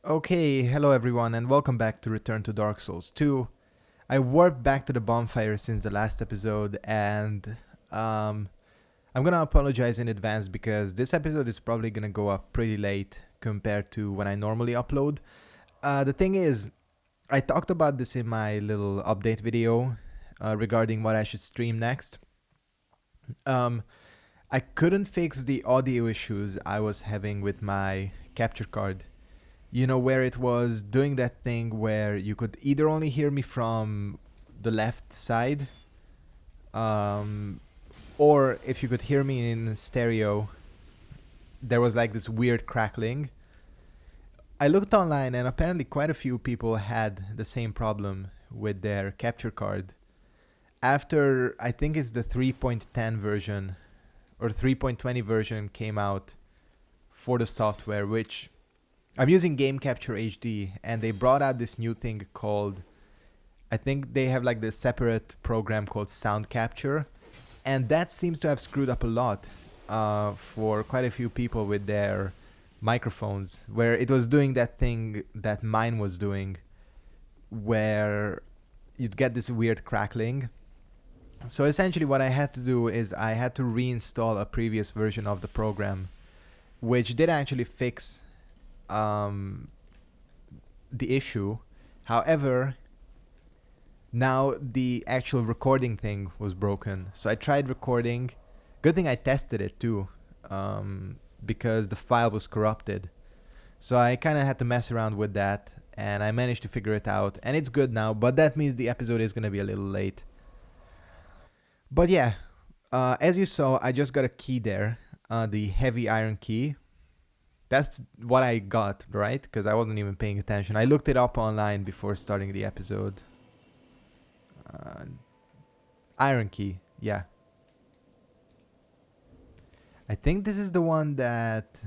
Okay, hello everyone, and welcome back to Return to Dark Souls 2. I warped back to the bonfire since the last episode, and I'm gonna apologize in advance because this episode is probably gonna go up pretty late compared to when I normally upload. The thing is, I talked about this in my little update video regarding what I should stream next. Um, I couldn't fix the audio issues I was having with my capture card. You know, where it was doing that thing where you could either only hear me from the left side, um, or if you could hear me in stereo, there was like this weird crackling. I looked online and apparently quite a few people had the same problem with their capture card. After, I think it's the 3.10 version or 3.20 version came out for the software, which I'm using Game Capture HD, and they brought out this new thing called, I think they have like this separate program called Sound Capture, and that seems to have screwed up a lot for quite a few people with their microphones, where it was doing that thing that mine was doing, where you'd get this weird crackling. So essentially what I had to do is I had to reinstall a previous version of the program, which did actually fix the issue. However, now the actual recording thing was broken. So I tried recording. Good thing I tested it too, because the file was corrupted. So I kind of had to mess around with that, and I managed to figure it out, and it's good now. But that means the episode is gonna be a little late. But yeah, as you saw, I just got a key there, the heavy iron key. That's what I got, right? Because I wasn't even paying attention. I looked it up online before starting the episode. Uh, Iron key, yeah. I think this is the one that...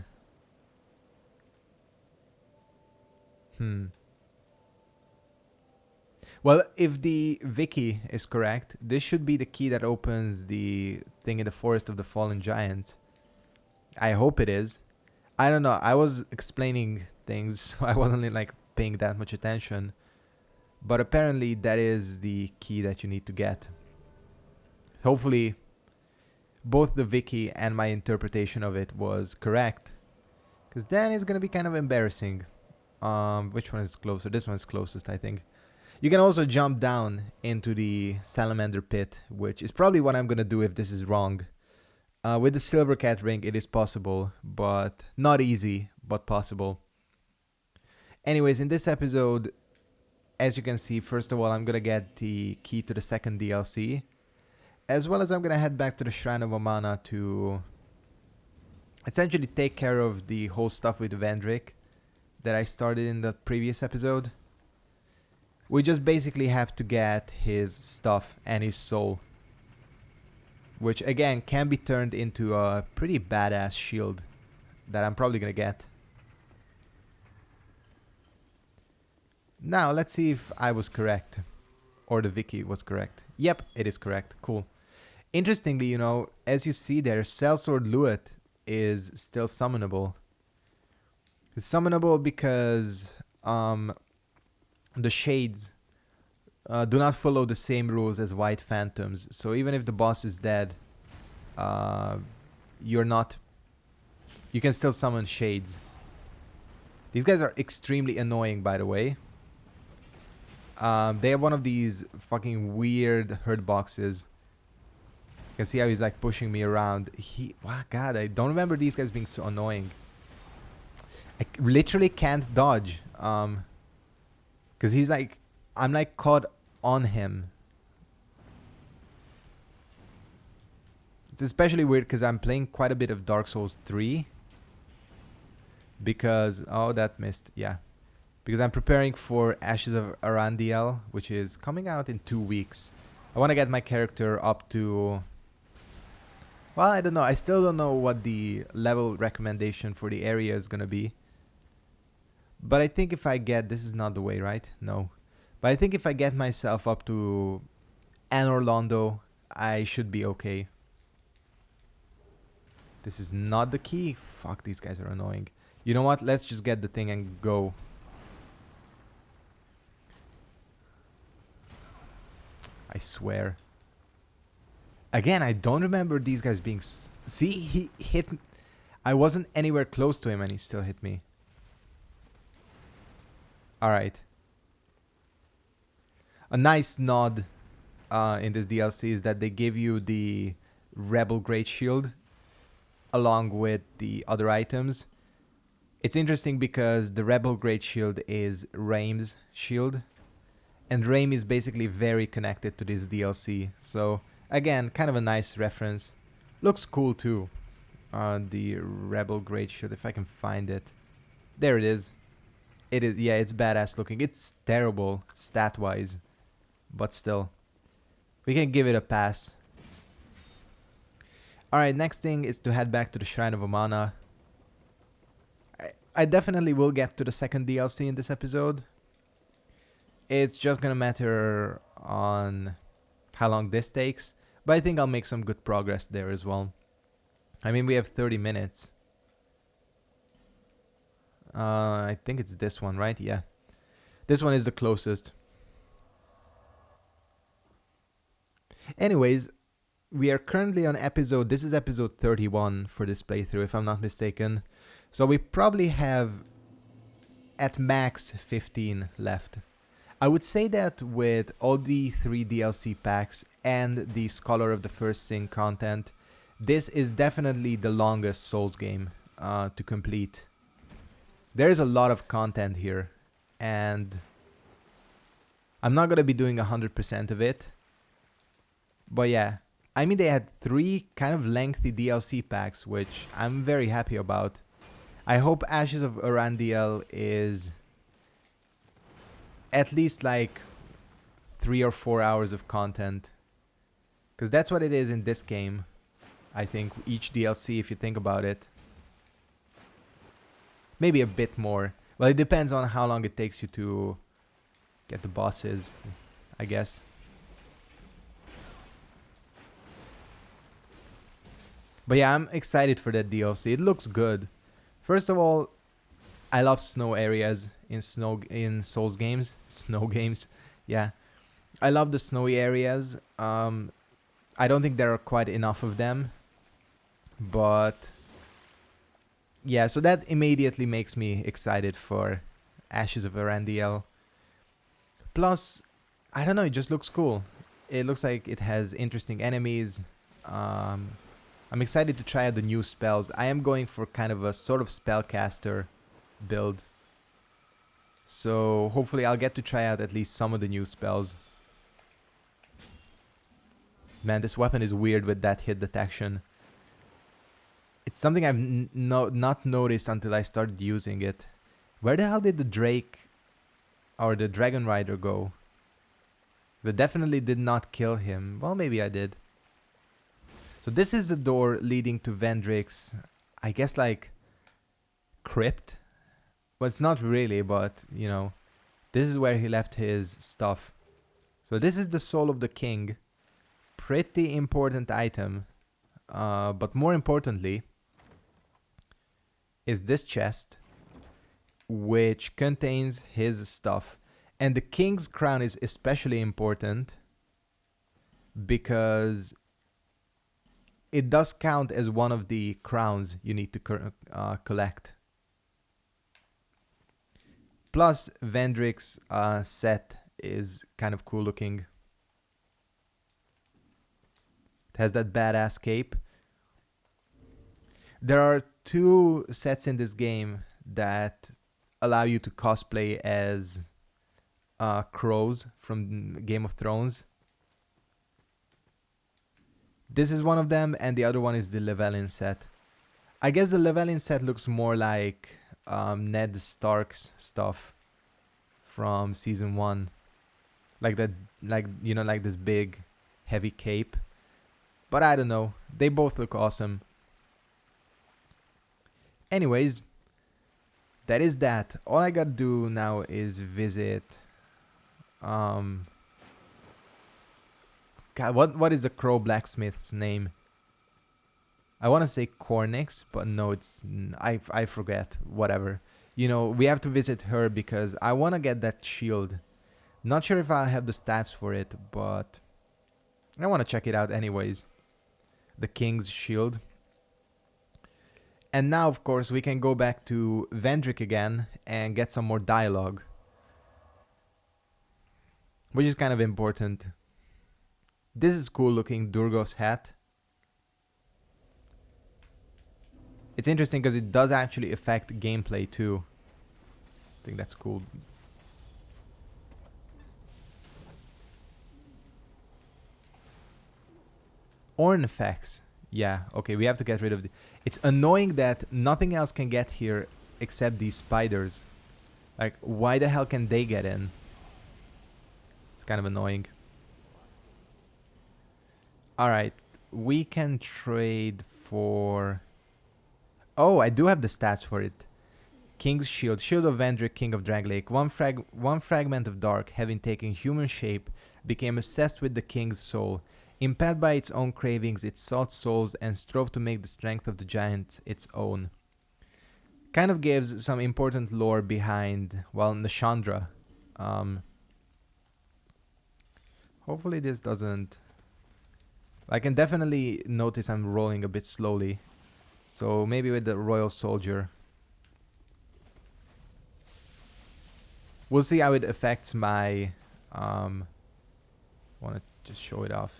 Well, if the Wiki is correct, this should be the key that opens the thing in the Forest of the Fallen Giants. I hope it is. I don't know. I was explaining things, so I wasn't like paying that much attention. But apparently that is the key that you need to get. Hopefully both the wiki and my interpretation of it was correct. Because then it's going to be kind of embarrassing. Which one is closer? This one is closest, I think. You can also jump down into the salamander pit, which is probably what I'm going to do if this is wrong. With the silver cat ring, it is possible, but not easy, but possible. Anyways, in this episode, as you can see, first of all, I'm going to get the key to the second DLC, as well as I'm going to head back to the Shrine of Amana to essentially take care of the whole stuff with Vendrick that I started in the previous episode. We just basically have to get his stuff and his soul, which again can be turned into a pretty badass shield that I'm probably gonna get. Now let's see if I was correct, or the wiki was correct. Yep, it is correct. Cool. Interestingly, you know, as you see there, Sellsword Luet is still summonable. It's summonable because the shades do not follow the same rules as white phantoms. So even if the boss is dead, you can still summon shades. These guys are extremely annoying, by the way. They have one of these fucking weird hurt boxes. You can see how he's like pushing me around. Wow, God, I don't remember these guys being so annoying. I literally can't dodge. Because he's like, I'm like caught on him. It's especially weird because I'm playing quite a bit of Dark Souls 3. Because, oh, that missed, yeah. Because I'm preparing for Ashes of Arandiel, which is coming out in 2 weeks. I want to get my character up to... Well, I don't know. I still don't know what the level recommendation for the area is going to be. But I think if I get... This is not the way, right? No. But I think if I get myself up to Anor Londo, I should be okay. This is not the key. Fuck, these guys are annoying. You know what? Let's just get the thing and go. I swear. Again, I don't remember these guys being... See, he hit... I wasn't anywhere close to him and he still hit me. Alright. A nice nod in this DLC is that they give you the Rebel Great Shield along with the other items. It's interesting because the Rebel Great Shield is Raim's shield, and Raim is basically very connected to this DLC. So again, kind of a nice reference. Looks cool too. The Rebel Great Shield, if I can find it. There it is. It is, yeah, it's badass looking. It's terrible stat-wise, but still. We can give it a pass. Alright, next thing is to head back to the Shrine of Amana. I definitely will get to the second DLC in this episode. It's just gonna matter on how long this takes, but I think I'll make some good progress there as well. I mean, we have 30 minutes. I think it's this one, right? Yeah. This one is the closest. Anyways, we are currently on episode... This is episode 31 for this playthrough, if I'm not mistaken. So we probably have at max 15 left. I would say that with all the 3 DLC packs and the Scholar of the First Sin content, this is definitely the longest Souls game to complete. There is a lot of content here, and I'm not going to be doing 100% of it. But yeah, I mean, they had 3 kind of lengthy DLC packs, which I'm very happy about. I hope Ashes of Arandiel is at least like 3 or 4 hours of content, because that's what it is in this game. I think each DLC, if you think about it. Maybe a bit more. Well, it depends on how long it takes you to get the bosses, I guess. But yeah, I'm excited for that DLC. It looks good. First of all, I love snow areas in Souls games. Snow games, yeah. I love the snowy areas. I don't think there are quite enough of them. But yeah, so that immediately makes me excited for Ashes of Arandiel. Plus, I don't know, it just looks cool. It looks like it has interesting enemies. I'm excited to try out the new spells. I am going for kind of a sort of spellcaster build. So hopefully I'll get to try out at least some of the new spells. Man, this weapon is weird with that hit detection. It's something I've not noticed until I started using it. Where the hell did the Drake or the Dragon Rider go? I definitely did not kill him. Well, maybe I did. So this is the door leading to Vendrick's, I guess, like, crypt. Well, it's not really, but, you know, this is where he left his stuff. So this is the Soul of the King. Pretty important item. But more importantly is this chest, which contains his stuff. And the King's Crown is especially important because it does count as one of the crowns you need to collect. Plus, Vendrick's set is kind of cool looking. It has that badass cape. There are 2 sets in this game that allow you to cosplay as crows from Game of Thrones. This is one of them, and the other one is the Llewellyn set. I guess the Llewellyn set looks more like Ned Stark's stuff from season 1. Like that, like, you know, like this big, heavy cape. But I don't know. They both look awesome. Anyways, that is that. All I gotta do now is visit... God, what is the crow blacksmith's name? I want to say Cornix, but no, it's... I forget. Whatever. You know, we have to visit her because I want to get that shield. Not sure if I have the stats for it, but I want to check it out anyways. The King's Shield. And now, of course, we can go back to Vendrick again and get some more dialogue, which is kind of important. This is cool looking, Durgos hat. It's interesting because it does actually affect gameplay too. I think that's cool. Orn effects. Yeah, okay, we have to get rid of the... It's annoying that nothing else can get here except these spiders. Like, why the hell can they get in? It's kind of annoying. Alright, we can trade for... Oh, I do have the stats for it. King's Shield. Shield of Vendrick, King of Draglake. One fragment of dark, having taken human shape, became obsessed with the king's soul. Impelled by its own cravings, it sought souls and strove to make the strength of the giants its own. Kind of gives some important lore behind, well, Nashandra. Hopefully this doesn't... I can definitely notice I'm rolling a bit slowly. So maybe with the Royal Soldier. We'll see how it affects my... want to just show it off.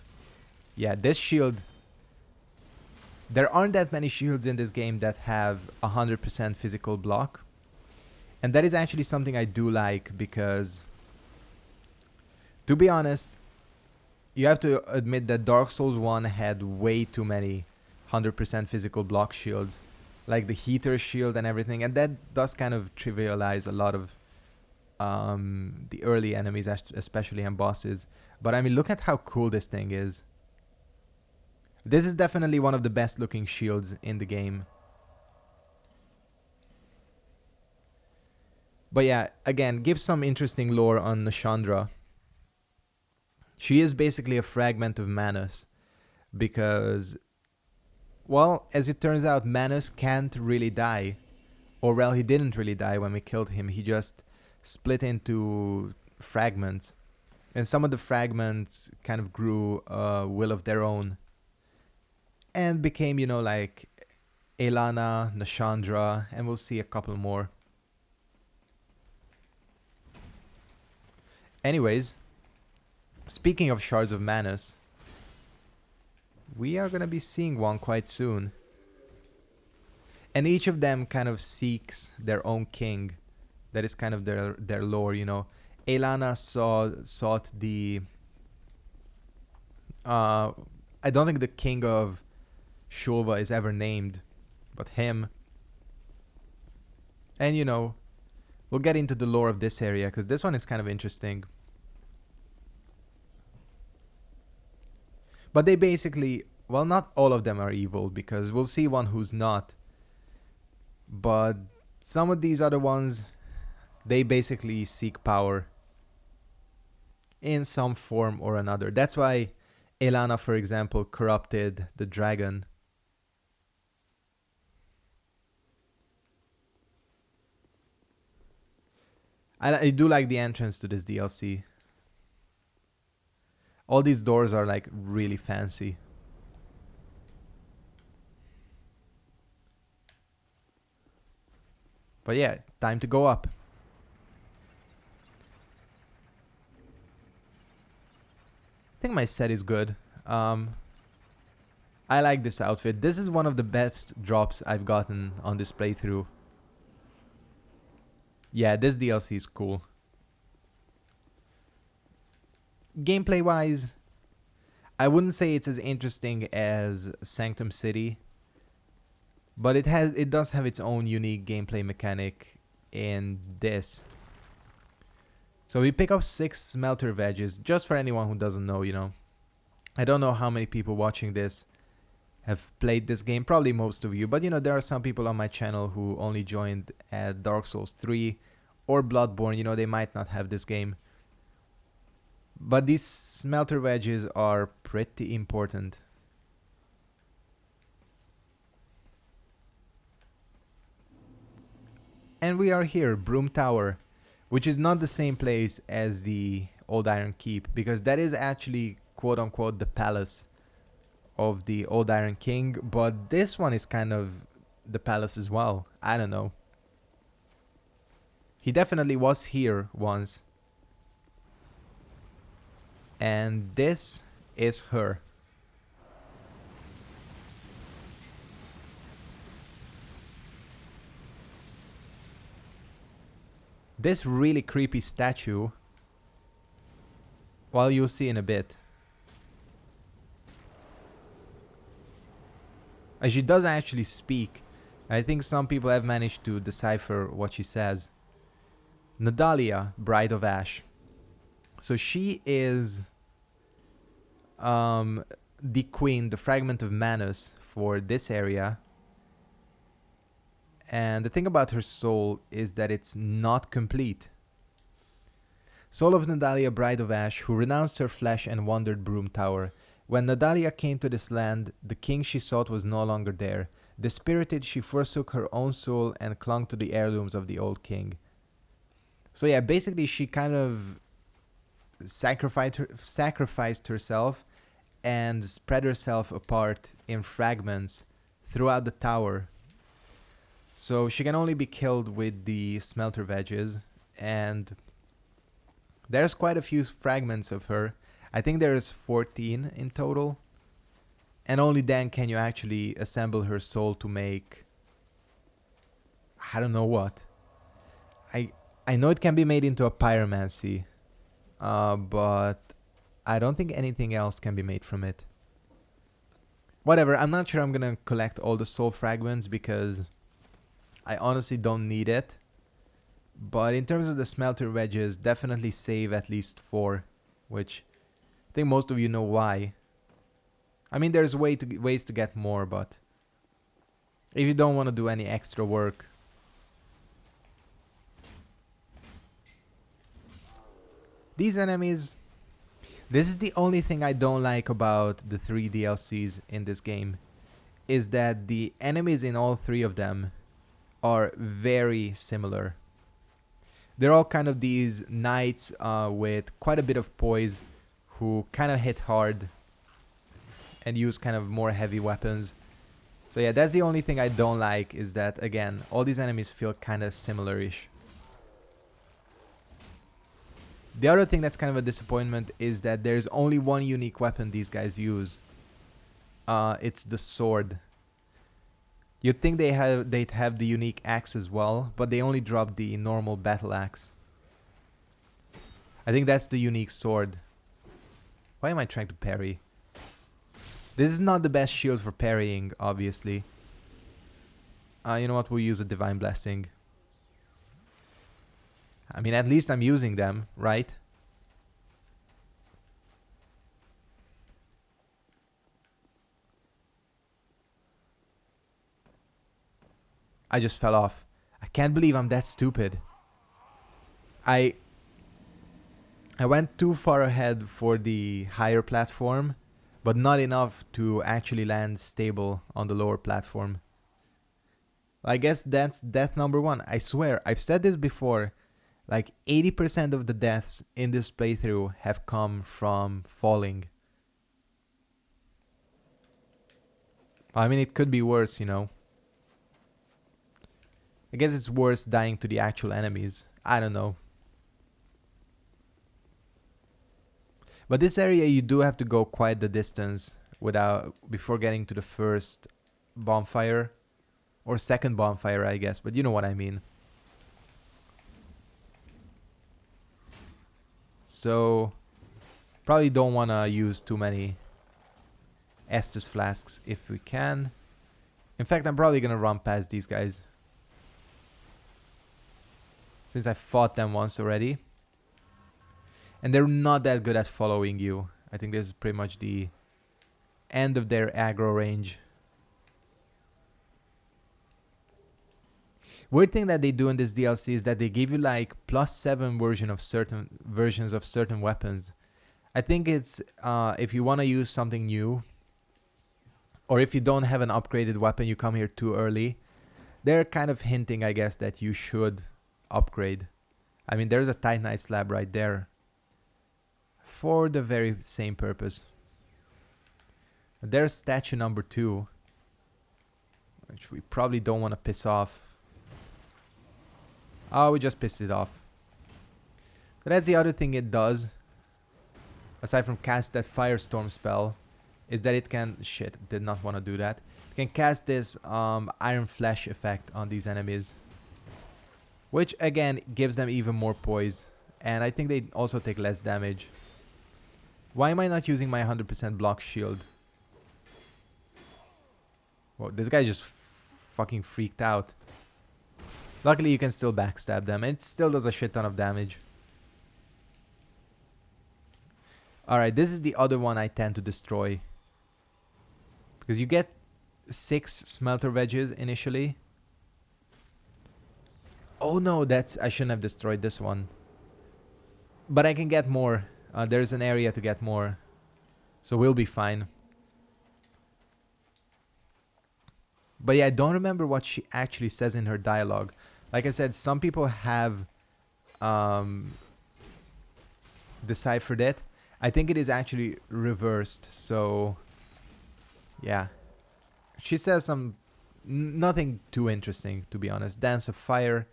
Yeah, this shield... There aren't that many shields in this game that have 100% physical block. And that is actually something I do like because... To be honest, you have to admit that Dark Souls 1 had way too many 100% physical block shields. Like the heater shield and everything. And that does kind of trivialize a lot of the early enemies, especially and bosses. But I mean, look at how cool this thing is. This is definitely one of the best looking shields in the game. But yeah, again, gives some interesting lore on Nashandra. She is basically a fragment of Manus. Because, well, as it turns out, Manus can't really die. Or, well, he didn't really die when we killed him. He just split into fragments. And some of the fragments kind of grew a will of their own. And became, you know, like Elana, Nashandra, and we'll see a couple more. Anyways, speaking of Shards of Manus, we are going to be seeing one quite soon. And each of them kind of seeks their own king. That is kind of their lore, you know. Elana sought the... I don't think the king of Shulva is ever named, but him. And you know, we'll get into the lore of this area, because this one is kind of interesting. But they basically... Well, not all of them are evil, because we'll see one who's not. But some of these other ones, they basically seek power in some form or another. That's why Elana, for example, corrupted the dragon. I do like the entrance to this DLC. All these doors are like really fancy. But yeah, time to go up. I think my set is good. I like this outfit. This is one of the best drops I've gotten on this playthrough. Yeah, this DLC is cool. Gameplay wise, I wouldn't say it's as interesting as Sanctum City, but it does have its own unique gameplay mechanic in this. So we pick up 6 smelter wedges, just for anyone who doesn't know, you know. I don't know how many people watching this have played this game, probably most of you, but you know, there are some people on my channel who only joined at Dark Souls 3 or Bloodborne, you know, they might not have this game. But these smelter wedges are pretty important. And we are here, Broom Tower, which is not the same place as the Old Iron Keep, because that is actually quote unquote the palace of the Old Iron King, but this one is kind of the palace as well. I don't know. He definitely was here once. And this is her. This really creepy statue, well, you'll see in a bit. And she doesn't actually speak. I think some people have managed to decipher what she says. Nadalia, Bride of Ash. So she is the queen, the fragment of Manus for this area. And the thing about her soul is that it's not complete. Soul of Nadalia, Bride of Ash, who renounced her flesh and wandered Broom Tower. When Nadalia came to this land, the king she sought was no longer there. Dispirited, she forsook her own soul and clung to the heirlooms of the old king. So yeah, basically she kind of sacrificed herself and spread herself apart in fragments throughout the tower. So she can only be killed with the smelter wedges, and there's quite a few fragments of her. I think there's 14 in total. And only then can you actually assemble her soul to make, I don't know what. I know it can be made into a pyromancy, but I don't think anything else can be made from it. Whatever, I'm not sure I'm gonna collect all the soul fragments because I honestly don't need it. But in terms of the smelter wedges, definitely save at least 4, which I think most of you know why. I mean, there's ways to get more, but if you don't want to do any extra work. These enemies, this is the only thing I don't like about the 3 DLCs in this game, is that the enemies in all 3 of them are very similar. They're all kind of these knights with quite a bit of poise who kind of hit hard and use kind of more heavy weapons. So yeah, that's the only thing I don't like, is that again, all these enemies feel kind of similar-ish. The other thing that's kind of a disappointment is that there's only one unique weapon these guys use. It's the sword. You'd think they'd have the unique axe as well, but they only drop the normal battle axe. I think that's the unique sword. Why am I trying to parry? This is not the best shield for parrying, obviously. You know what, we'll use a Divine Blessing. I mean, at least I'm using them, right? I just fell off. I can't believe I'm that stupid. I went too far ahead for the higher platform, but not enough to actually land stable on the lower platform. I guess that's death number 1. I swear, I've said this before. Like 80% of the deaths in this playthrough have come from falling. I mean, it could be worse, you know. I guess it's worse dying to the actual enemies. I don't know. But this area you do have to go quite the distance before getting to the first bonfire. Or second bonfire, I guess, but you know what I mean. So, probably don't want to use too many Estus flasks if we can. In fact, I'm probably going to run past these guys, since I fought them once already. And they're not that good at following you. I think this is pretty much the end of their aggro range. Weird thing that they do in this DLC is that they give you like +7 versions of certain weapons. I think it's if you want to use something new, or if you don't have an upgraded weapon, you come here too early. They're kind of hinting, I guess, that you should upgrade. I mean, there's a Titanite slab right there. for the very same purpose. There's statue number 2, which we probably don't want to piss off. Oh, we just pissed it off. So that's the other thing it does, aside from cast that firestorm spell, is that it can... Shit, did not want to do that. It can cast this iron flesh effect on these enemies, which again gives them even more poise, and I think they also take less damage. Why am I not using my 100% block shield? Whoa, this guy just fucking freaked out. Luckily you can still backstab them, and it still does a shit ton of damage. Alright, this is the other one I tend to destroy, because you get 6 smelter wedges initially. Oh no, I shouldn't have destroyed this one. But I can get more. There's an area to get more. So we'll be fine. But yeah, I don't remember what she actually says in her dialogue. Like I said, some people have deciphered it. I think it is actually reversed. So yeah. She says nothing too interesting, to be honest. Dance of Fire.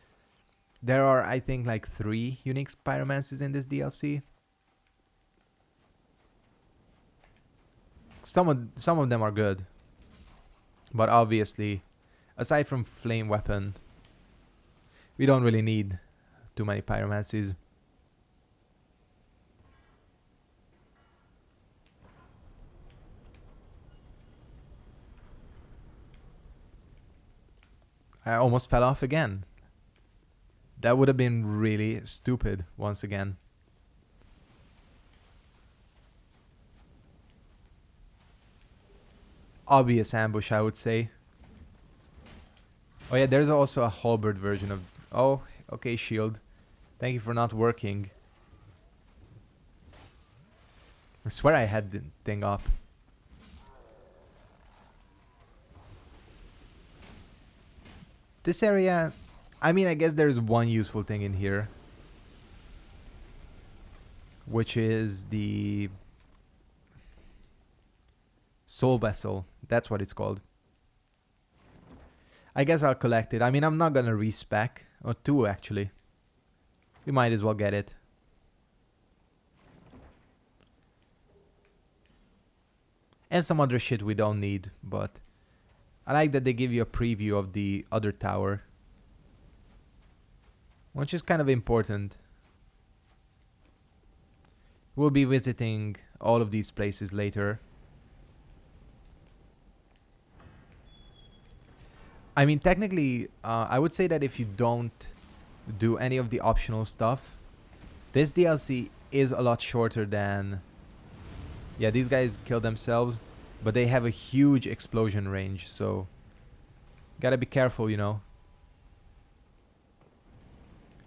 There are, I think, like 3 unique pyromancies in this DLC. Some of them are good. But obviously, aside from Flame Weapon, we don't really need too many pyromancies. I almost fell off again. That would have been really stupid once again. Obvious ambush, I would say. Oh yeah, there's also a halberd version of... Oh, okay, shield. Thank you for not working. I swear I had the thing up. This area... I mean, I guess there's one useful thing in here, which is the Soul Vessel. That's what it's called. I guess I'll collect it. I mean, I'm not gonna respec. Or 2, actually. We might as well get it. And some other shit we don't need, but I like that they give you a preview of the other tower, which is kind of important. We'll be visiting all of these places later. I mean, technically, I would say that if you don't do any of the optional stuff, this DLC is a lot shorter than... Yeah, these guys kill themselves, but they have a huge explosion range, so gotta be careful, you know.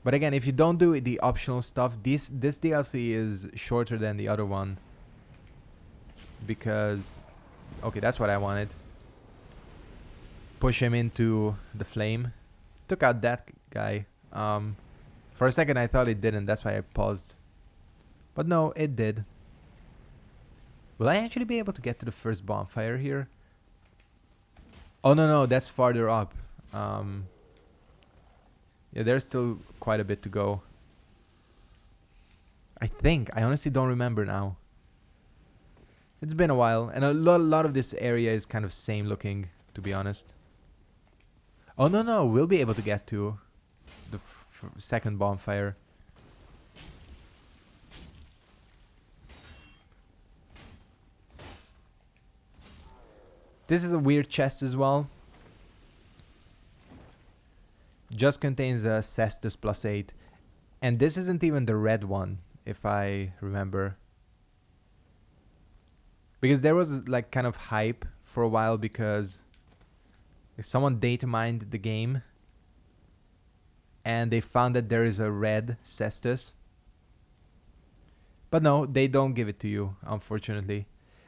But again, if you don't do the optional stuff, this DLC is shorter than the other one. Because... Okay, that's what I wanted. Push him into the flame. Took out that guy. For a second I thought it didn't, that's why I paused. But no, it did. Will I actually be able to get to the first bonfire here? Oh no, that's farther up. Yeah, there's still quite a bit to go. I think. I honestly don't remember now. It's been a while, and a lot of this area is kind of same looking, to be honest. Oh no, we'll be able to get to the second bonfire. This is a weird chest as well. Just contains a Cestus +8. And this isn't even the red one, if I remember. Because there was like kind of hype for a while because someone data mined the game and they found that there is a red Cestus. But no, they don't give it to you, unfortunately.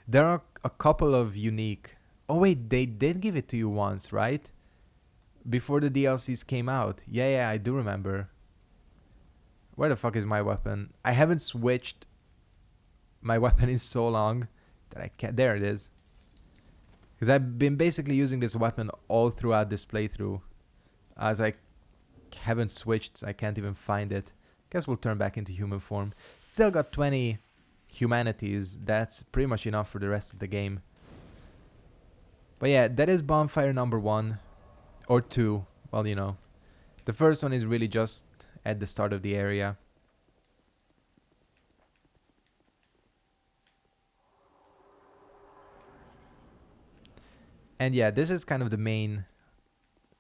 There are a couple of unique... Oh wait, they did give it to you once, right? Before the DLCs came out. Yeah, I do remember. Where the fuck is my weapon? I haven't switched my weapon is so long that I can't. There it is. Because I've been basically using this weapon all throughout this playthrough. As I haven't switched, so I can't even find it. Guess we'll turn back into human form. Still got 20 humanities. That's pretty much enough for the rest of the game. But yeah, that is bonfire number 1. Or 2. Well, you know. The first one is really just at the start of the area. And yeah, this is kind of the main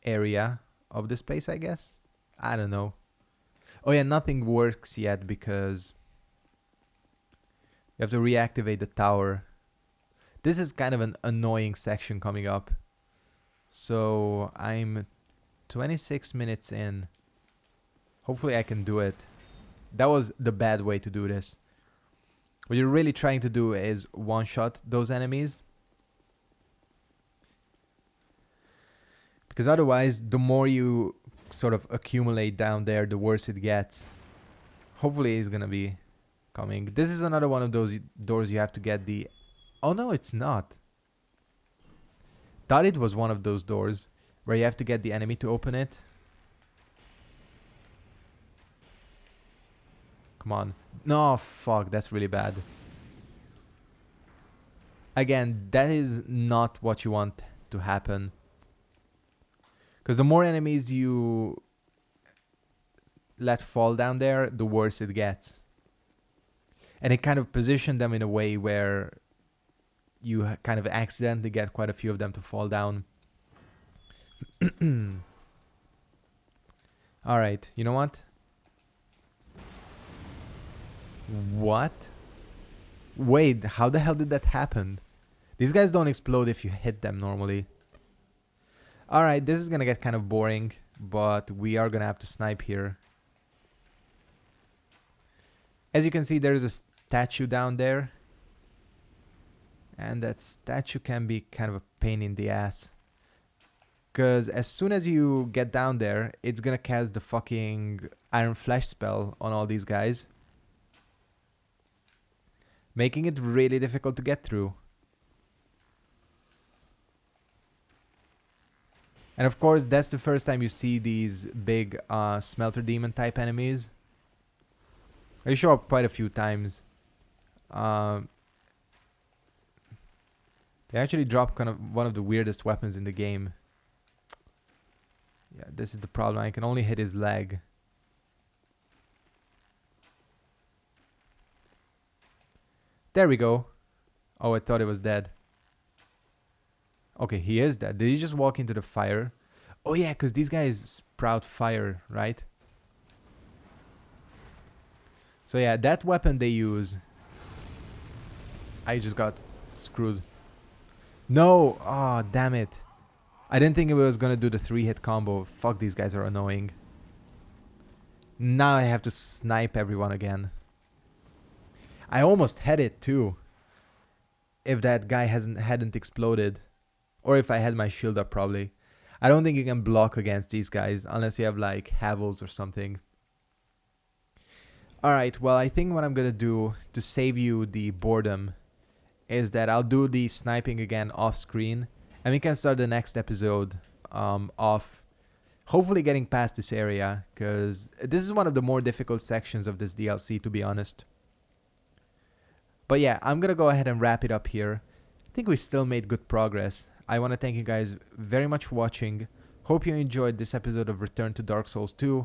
area of this place, I guess. I don't know. Oh yeah, nothing works yet because you have to reactivate the tower. This is kind of an annoying section coming up. So I'm 26 minutes in. Hopefully I can do it. That was the bad way to do this. What you're really trying to do is one-shot those enemies. Because otherwise, the more you sort of accumulate down there, the worse it gets. Hopefully it's gonna be coming. This is another one of those doors you have to get the... Oh no, it's not. Thought it was one of those doors where you have to get the enemy to open it. Come on. No, fuck, that's really bad. Again, that is not what you want to happen. Because the more enemies you let fall down there, the worse it gets. And it kind of positioned them in a way where you kind of accidentally get quite a few of them to fall down. Alright, you know what? What? Wait, how the hell did that happen? These guys don't explode if you hit them normally. Alright, this is gonna get kind of boring, but we are gonna have to snipe here. As you can see, there's a statue down there. And that statue can be kind of a pain in the ass. Because as soon as you get down there, it's gonna cast the fucking Iron Flesh spell on all these guys. Making it really difficult to get through. And of course, that's the first time you see these big smelter demon type enemies. They show up quite a few times. They actually drop kind of one of the weirdest weapons in the game. Yeah, this is the problem. I can only hit his leg. There we go. Oh, I thought it was dead. Okay, he is dead. Did he just walk into the fire? Oh yeah, because these guys sprout fire, right? So yeah, that weapon they use... I just got screwed. No! Oh, damn it. I didn't think it was gonna do the 3-hit combo. Fuck, these guys are annoying. Now I have to snipe everyone again. I almost had it too. If that guy hadn't exploded. Or if I had my shield up, probably. I don't think you can block against these guys unless you have like Havels or something. Alright, well I think what I'm gonna do to save you the boredom is that I'll do the sniping again off screen. And we can start the next episode off. Hopefully getting past this area. Because this is one of the more difficult sections of this DLC, to be honest. But yeah, I'm gonna go ahead and wrap it up here. I think we still made good progress. I want to thank you guys very much for watching. Hope you enjoyed this episode of Return to Dark Souls 2.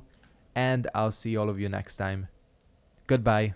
And I'll see all of you next time. Goodbye.